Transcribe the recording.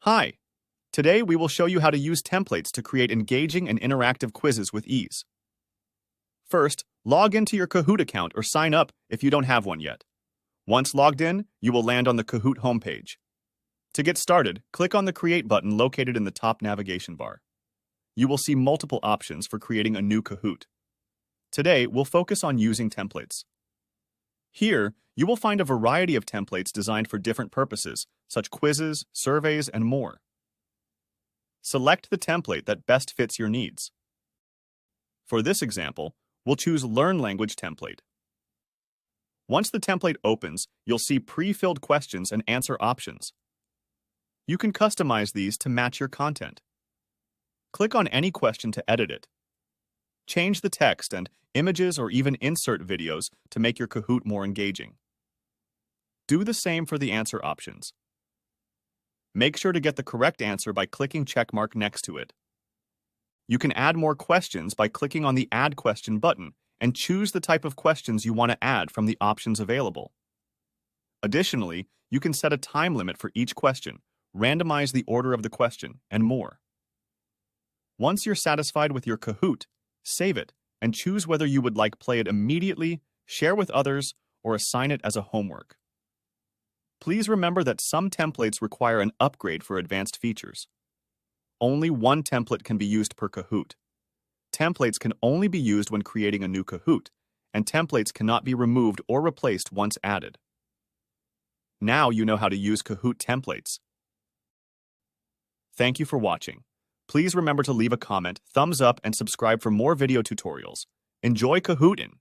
Hi! Today we will show you how to use templates to create engaging and interactive quizzes with ease. First, log into your Kahoot account or sign up if you don't have one yet. Once logged in, you will land on the Kahoot homepage. To get started, click on the Create button located in the top navigation bar. You will see multiple options for creating a new Kahoot. Today, we'll focus on using templates. Here, you will find a variety of templates designed for different purposes, such quizzes, surveys, and more. Select the template that best fits your needs. For this example, we'll choose Learn Language Template. Once the template opens, you'll see pre-filled questions and answer options. You can customize these to match your content. Click on any question to edit it. Change the text and images or even insert videos to make your Kahoot more engaging. Do the same for the answer options. Make sure to get the correct answer by clicking checkmark next to it. You can add more questions by clicking on the Add Question button and choose the type of questions you want to add from the options available. Additionally, you can set a time limit for each question, randomize the order of the question, and more. Once you're satisfied with your Kahoot, save it and choose whether you would like play it immediately, share with others, or assign it as a homework. Please remember that some templates require an upgrade for advanced features. Only one template can be used per Kahoot. Templates can only be used when creating a new Kahoot, and templates cannot be removed or replaced once added. Now you know how to use Kahoot templates. Thank you for watching. Please remember to leave a comment, thumbs up, and subscribe for more video tutorials. Enjoy Kahootin'!